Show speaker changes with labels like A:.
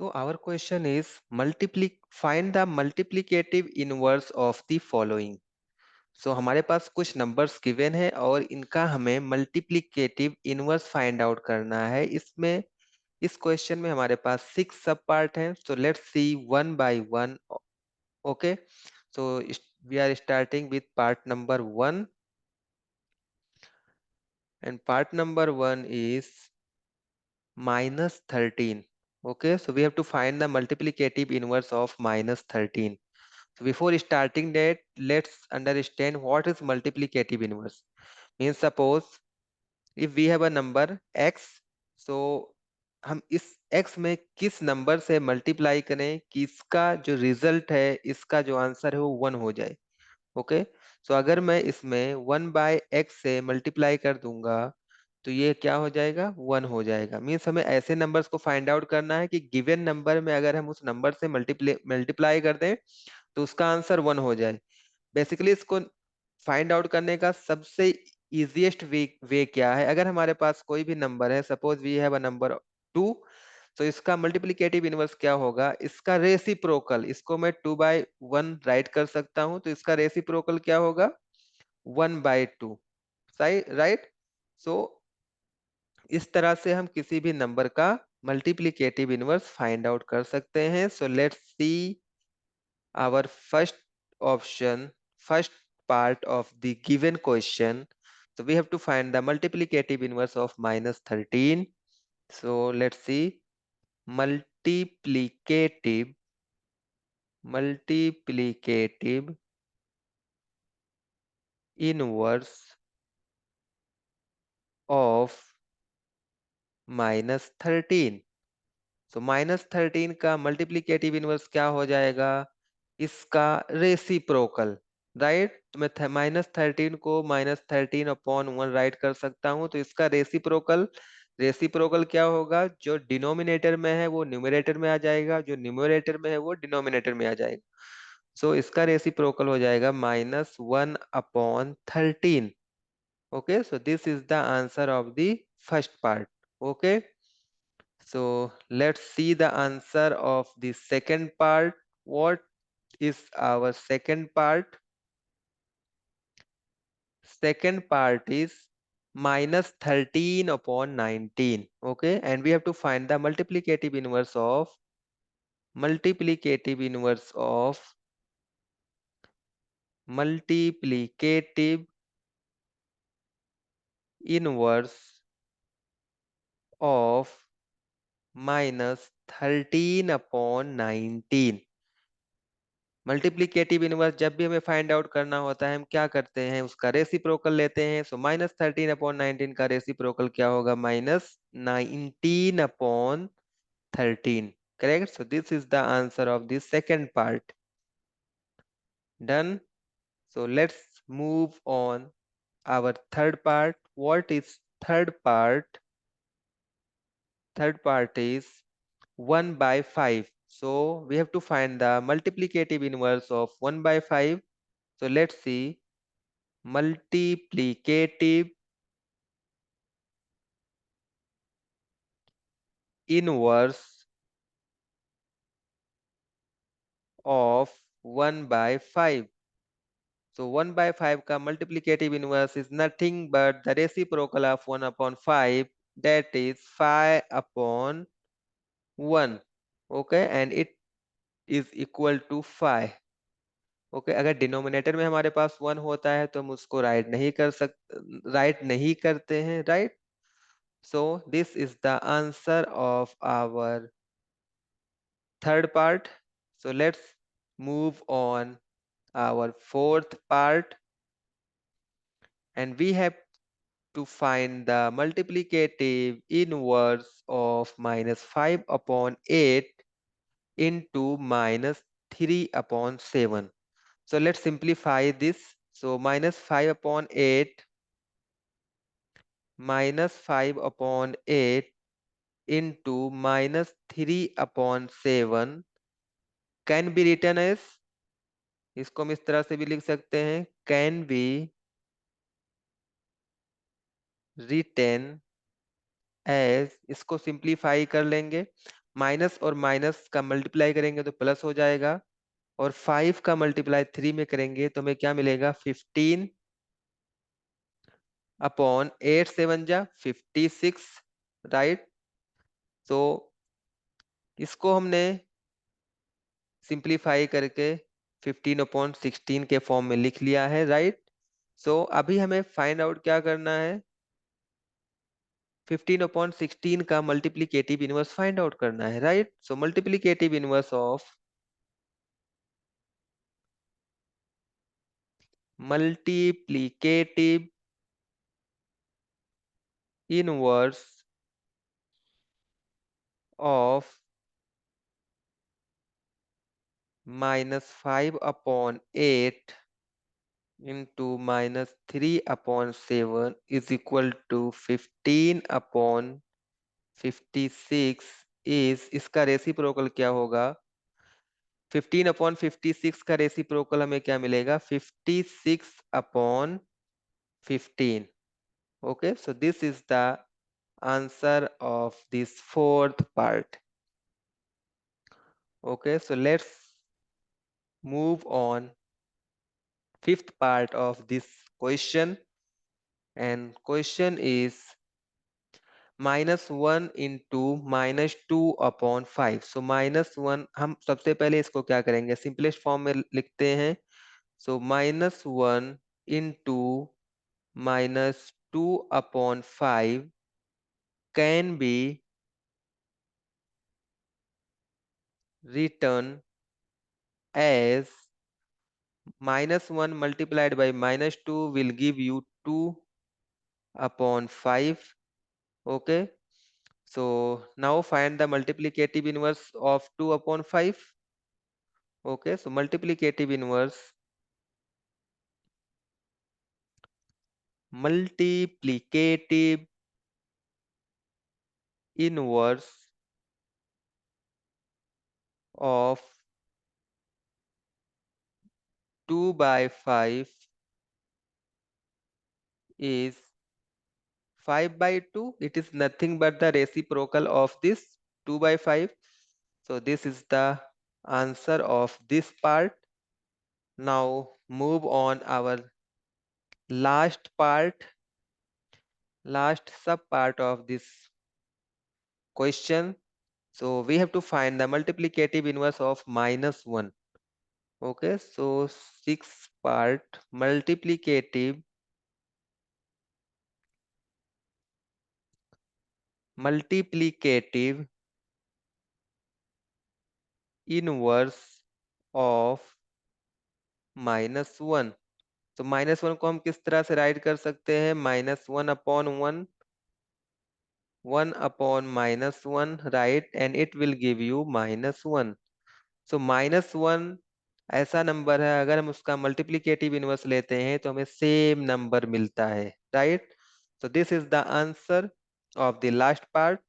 A: So our question is find the multiplicative inverse of the following. So हमारे पास कुछ numbers given है और इनका हमें मल्टीप्लिकेटिव इनवर्स फाइंड आउट करना है। इसमें इस क्वेश्चन में हमारे पास 6 सब पार्ट हैं। So let's see one by one. Okay, so we are starting with part number 1 and part number 1 is -13. Okay, so we have to find the multiplicative inverse of -13. So before starting that, let's understand what is multiplicative inverse. Means suppose if we have a number x, so हम इस x में किस number से multiply करें कि इसका जो result है, इसका जो आंसर है वो 1 हो जाए। ओके, सो अगर मैं इसमें 1/x से मल्टीप्लाई कर दूंगा तो ये क्या हो जाएगा, 1 हो जाएगा। मीन्स हमें ऐसे नंबर्स को फाइंड आउट करना है कि गिवन नंबर में अगर हम उस नंबर से मल्टीप्लाई कर दें तो उसका आंसर 1 हो जाए। बेसिकली इसको फाइंड आउट करने का सबसे इजीएस्ट वे क्या है, अगर हमारे पास कोई भी नंबर है, suppose we have a number 2, तो इसका मल्टीप्लिकेटिव इनवर्स क्या होगा, इसका रेसिप्रोकल। इसको मैं 2/1 राइट कर सकता हूं, तो इसका रेसिप्रोकल क्या होगा, 1/2। सही, राइट। सो इस तरह से हम किसी भी नंबर का मल्टीप्लिकेटिव इनवर्स फाइंड आउट कर सकते हैं। So let's C our first part of the given question. So we have to find the multiplicative inverse of -13. So let's see, multiplicative inverse of -13. So -13 का multiplicative inverse क्या हो जाएगा, इसका reciprocal. Right, तो मैं -13 को -13/1 राइट कर सकता हूं, तो इसका रेसिप्रोकल, रेसिप्रोकल क्या होगा, जो डिनोमिनेटर में है वो न्यूमरेटर में आ जाएगा, जो न्यूमरेटर में है वो डिनोमिनेटर में आ जाएगा। सो इसका रेसिप्रोकल हो जाएगा -1/13। Okay, so this is the answer of the first part. Okay, so let's see the answer of the second part. What is our second part? Second part is -13/19. Okay, and we have to find the multiplicative inverse of multiplicative inverse of -13/19। Multiplicative inverse जब भी हमें find out करना होता है, हम क्या करते हैं, उसका रेसिप्रोकल लेते हैं। सो -13/19 का रेसिप्रोकल क्या होगा, -19/13। Correct, so this is the answer of the second part. Done. So let's move on our third part. What is third part? Third part is 1/5. So we have to find the multiplicative inverse of 1/5. So let's see, multiplicative inverse of 1/5. So 1/5 का multiplicative inverse is nothing but the reciprocal of 1/5, that is 5/1. Okay, and it is equal to 5. Okay, अगर denominator में हमारे पास 1 होता है तो हम उसको right नहीं करते हैं, right. So this is the answer of our third part. So let's move on our fourth part, and we have to find the multiplicative inverse of -5/8 into -3/7. So let's simplify this. So -5/8 into -3/7 can be written as, इसको हम इस तरह से भी लिख सकते हैं, can be written as, इसको सिंप्लीफाई कर लेंगे माइनस और माइनस का मल्टीप्लाई करेंगे तो प्लस हो जाएगा, और 5 का मल्टीप्लाई 3 में करेंगे तो हमें क्या मिलेगा, 15 अपॉन 8 7 जा 56, राइट। तो इसको हमने सिंप्लीफाई करके 15 अपॉन 16 के फॉर्म में लिख लिया है, राइट। सो अभी हमें फाइंड आउट क्या करना है, 15 अपॉन 16 का मल्टीप्लीकेटिव इनवर्स फाइंड आउट करना है, right. So multiplicative inverse of multiplicative inverse of -5/8 into -3/7 is equal to 15/56 is, इसका रेसिप्रोकल क्या होगा, 15/56 का रेसिप्रोकल हमें क्या मिलेगा, 56/15। Okay, so this is the answer of this fourth part. Okay, so let's move on fifth part of this question, and question is -1 into -2/5। सो -1 हम सबसे पहले इसको क्या करेंगे, सिंपलेस्ट फॉर्म में लिखते हैं। सो -1 into -2/5 can be written as -1 multiplied by -2 will give you 2/5. Okay, so now find the multiplicative inverse of 2/5. Okay, so multiplicative inverse inverse of 2/5 is 5/2. It is nothing but the reciprocal of this 2/5. So this is the answer of this part. Now move on our last part, last sub part of this question. So we have to find the multiplicative inverse of -1. Okay, so sixth part, multiplicative inverse of -1। तो -1 को हम किस तरह से right कर सकते हैं, -1/1, 1/-1, right, and it will give you -1। सो -1 ऐसा नंबर है, अगर हम उसका मल्टीप्लीकेटिव इनवर्स लेते हैं तो हमें सेम नंबर मिलता है, right. So this is the answer of the last part.